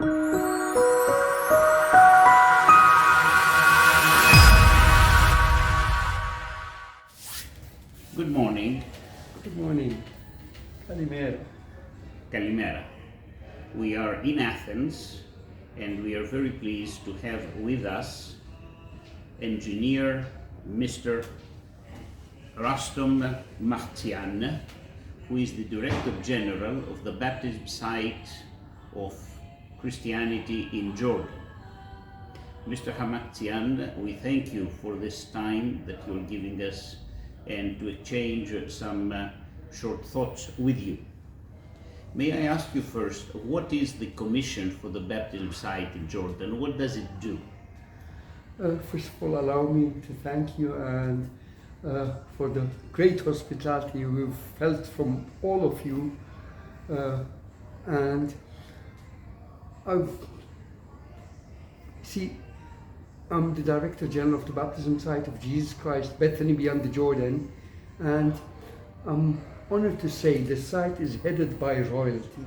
Good morning. Good morning. Kalimera. Kalimera. We are in Athens and we are very pleased to have with us engineer Mr. Rustom Mkhjian, who is the Director General of the baptism site of Christianity in Jordan. Mr. Mkhjian, we thank you for this time that you're giving us and to exchange some short thoughts with you. May I ask you first, what is the commission for the baptism site in Jordan? What does it do? First of all, allow me to thank you and for the great hospitality we've felt from all of you. And I'm the Director General of the Baptism Site of Jesus Christ, Bethany beyond the Jordan, and I'm honored to say the site is headed by royalty,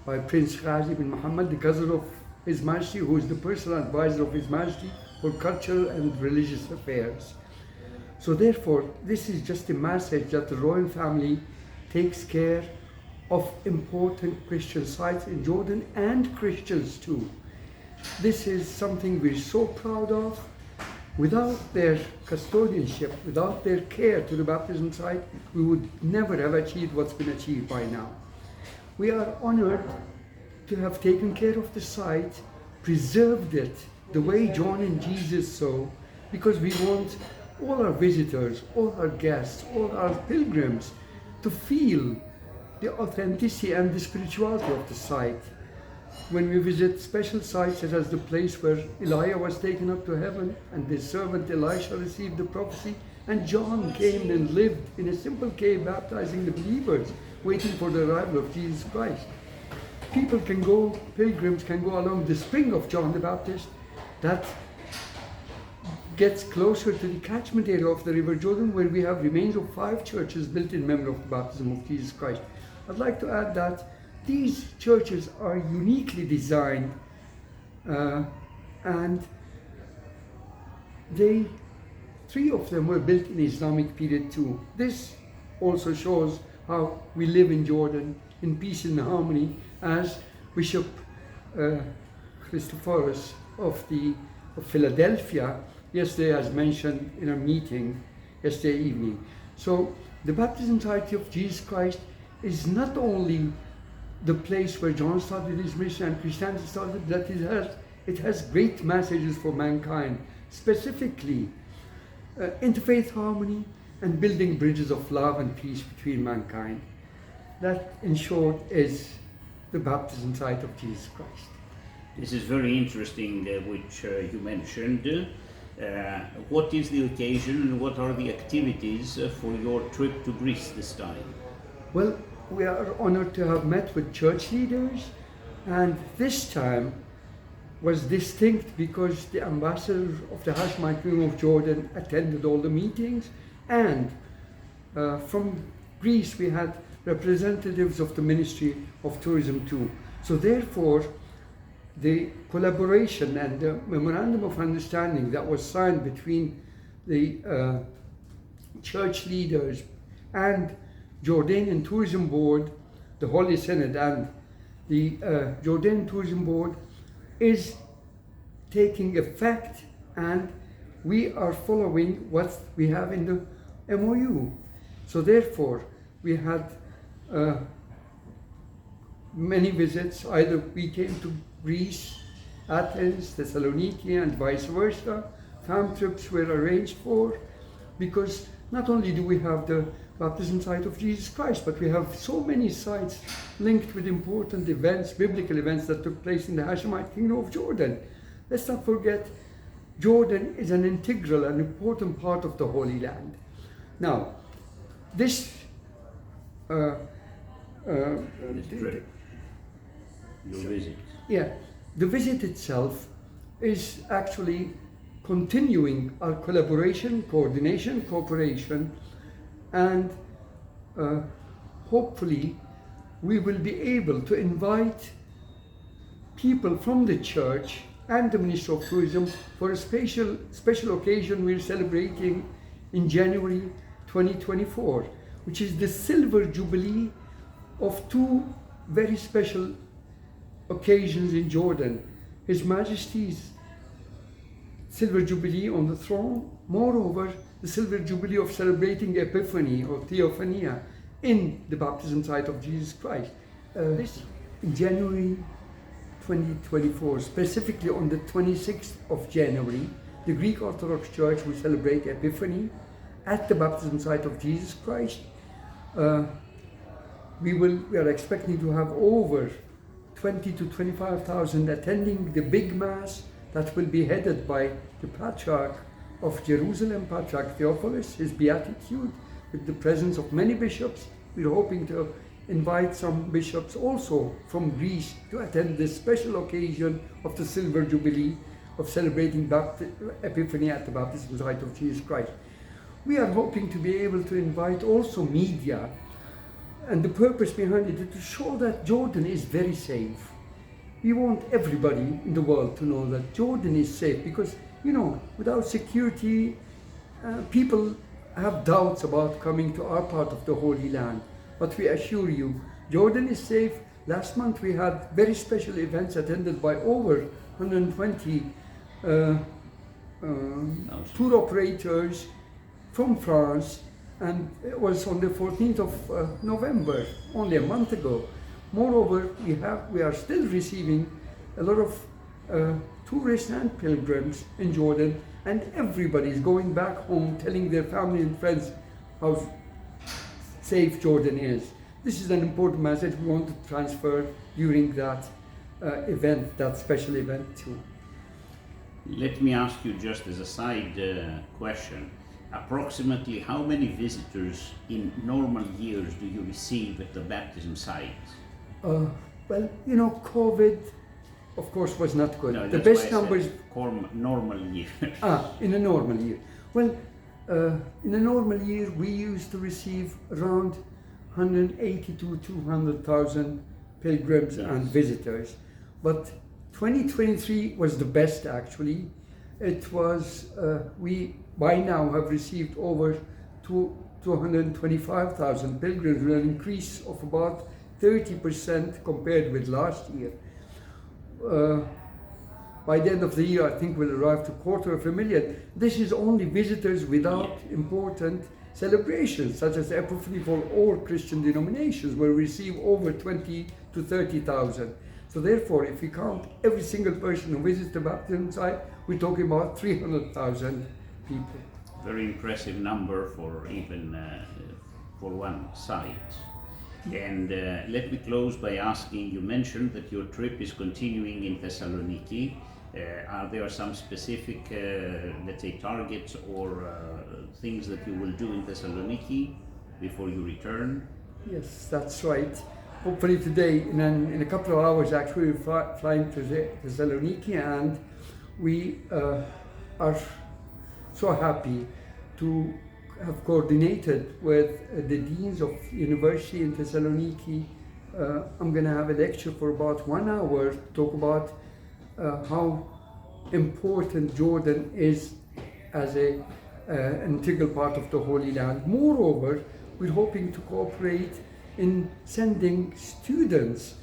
by Prince Ghazi bin Muhammad, the cousin of His Majesty, who is the personal advisor of His Majesty for cultural and religious affairs. So therefore, this is just a message that the royal family takes care of important Christian sites in Jordan and Christians too. This is something we're so proud of. Without their custodianship, without their care to the baptism site, we would never have achieved what's been achieved by now. We are honored to have taken care of the site, preserved it the way John and Jesus saw, because we want all our visitors, all our guests, all our pilgrims to feel the authenticity and the spirituality of the site. When we visit special sites such as the place where Elijah was taken up to heaven and his servant Elisha received the prophecy, and John came and lived in a simple cave baptizing the believers, waiting for the arrival of Jesus Christ. People can go, pilgrims can go along the spring of John the Baptist that gets closer to the catchment area of the River Jordan, where we have remains of 5 churches built in memory of the baptism of Jesus Christ. I'd like to add that these churches are uniquely designed and 3 of them were built in Islamic period too. This also shows how we live in Jordan in peace and harmony, as Bishop Christos of Philadelphia yesterday has mentioned in a meeting yesterday evening. So the baptism site of Jesus Christ is not only the place where John started his mission and Christianity started, that it has great messages for mankind, specifically interfaith harmony and building bridges of love and peace between mankind. That, in short, is the baptism site of Jesus Christ. This is very interesting, which you mentioned. What is the occasion and what are the activities for your trip to Greece this time? Well, we are honored to have met with church leaders, and this time was distinct because the ambassador of the Hashemite Kingdom of Jordan attended all the meetings, and from Greece we had representatives of the Ministry of Tourism too. So therefore, the collaboration and the memorandum of understanding that was signed between the church leaders and Jordanian Tourism Board, the Holy Synod, and the Jordanian Tourism Board is taking effect, and we are following what we have in the MOU. So therefore, we had many visits. Either we came to Greece, Athens, Thessaloniki, and vice versa. Farm trips were arranged for, because not only do we have the baptism site of Jesus Christ, but we have so many sites linked with important events, biblical events that took place in the Hashemite Kingdom of Jordan. Let's not forget, Jordan is an integral and important part of the Holy Land. Now, this trip, your visit. Yeah, the visit itself is actually continuing our collaboration, coordination, cooperation, and hopefully we will be able to invite people from the church and the Ministry of Tourism for a special occasion we're celebrating in January 2024, which is the Silver Jubilee of two very special occasions in Jordan. His Majesty's Silver Jubilee on the throne, moreover, the Silver Jubilee of celebrating Epiphany or Theophania in the baptism site of Jesus Christ. This in January 2024, specifically on the 26th of January, the Greek Orthodox Church will celebrate Epiphany at the baptism site of Jesus Christ. We are expecting to have over 20 to 25,000 attending the big mass that will be headed by the Patriarch of Jerusalem, Patriarch Theophilus, his beatitude, with the presence of many bishops. We're hoping to invite some bishops also from Greece to attend this special occasion of the Silver Jubilee of celebrating Epiphany at the baptism site of Jesus Christ. We are hoping to be able to invite also media, and the purpose behind it is to show that Jordan is very safe. We want everybody in the world to know that Jordan is safe, because, you know, without security, people have doubts about coming to our part of the Holy Land. But we assure you, Jordan is safe. Last month we had very special events attended by over 120 tour operators from France, and it was on the 14th of November, only a month ago. Moreover, we are still receiving a lot of tourists and pilgrims in Jordan, and everybody is going back home telling their family and friends how safe Jordan is. This is an important message we want to transfer during that event, that special event too. Let me ask you, just as a side question, approximately how many visitors in normal years do you receive at the baptism site? Well, you know, COVID, of course, was not good. No, the best numbers. Normal year. In a normal year. Well, in a normal year, we used to receive around 180 to 200,000 pilgrims and visitors. But 2023 was the best, actually. It was, we by now have received over 225,000 pilgrims, with an increase of about 30% compared with last year. By the end of the year, I think we'll arrive to 250,000. This is only visitors without important celebrations, such as the Epiphany for all Christian denominations, where we receive over 20 to 30,000. So therefore, if we count every single person who visits the baptism site, we're talking about 300,000 people. Very impressive number for even for one site. And let me close by asking, you mentioned that your trip is continuing in Thessaloniki. Are there some specific, let's say, targets or things that you will do in Thessaloniki before you return? Yes, that's right. Hopefully today, in a couple of hours, actually, we're flying to Thessaloniki, and we are so happy to have coordinated with the deans of university in Thessaloniki. I'm going to have a lecture for about 1 hour to talk about how important Jordan is as an integral part of the Holy Land. Moreover, we're hoping to cooperate in sending students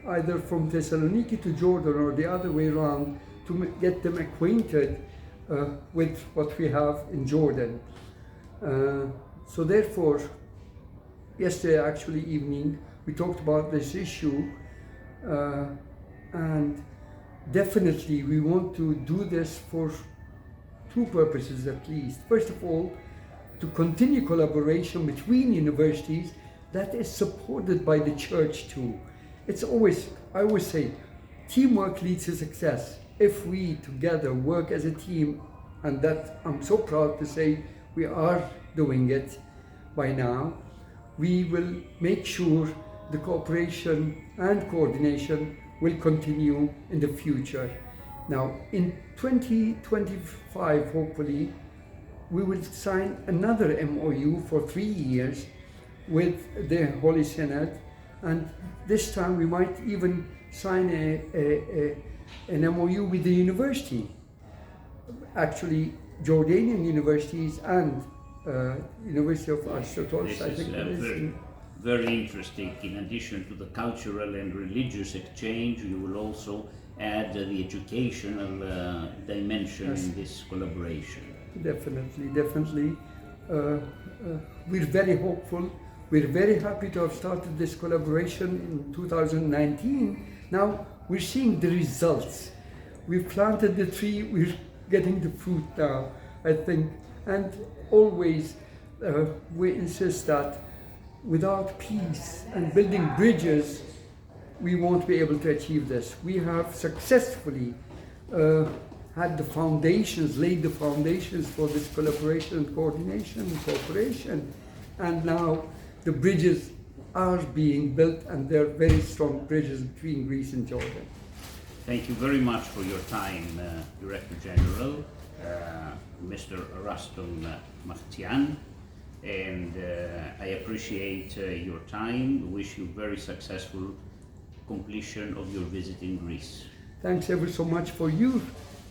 either from Thessaloniki to Jordan or the other way around to get them acquainted with what we have in Jordan. So therefore, yesterday actually evening, we talked about this issue, and definitely we want to do this for two purposes at least. First of all, to continue collaboration between universities that is supported by the church too. I always say, teamwork leads to success. If we together work as a team, and that I'm so proud to say we are doing it by now, we will make sure the cooperation and coordination will continue in the future. Now, in 2025, hopefully, we will sign another MOU for 3 years with the Holy Synod And this time we might even sign an MOU with the university. Actually, Jordanian universities and University of Aristotle. This I is think it is. very, very interesting. In addition to the cultural and religious exchange, you will also add the educational dimension Yes. in this collaboration. Definitely, definitely. We're very hopeful. We're very happy to have started this collaboration in 2019. Now we're seeing the results. We've planted the tree, we're getting the fruit now, I think. And always we insist that without peace and building bridges, we won't be able to achieve this. We have successfully had the foundations, laid the foundations for this collaboration and coordination and cooperation. And now the bridges are being built, and they're very strong bridges between Greece and Jordan. Thank you very much for your time, Director General, Mr. Rustom Mkhjian, and I appreciate your time. Wish you very successful completion of your visit in Greece. Thanks ever so much for your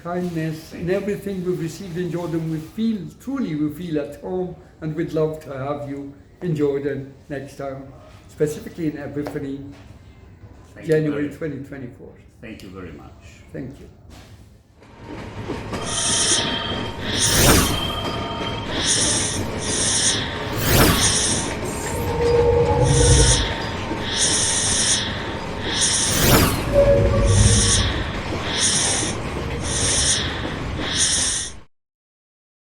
kindness and everything we've received in Jordan. We feel at home, and we'd love to have you in Jordan next time, specifically in Epiphany, January 2024. Thank you very much. Thank you.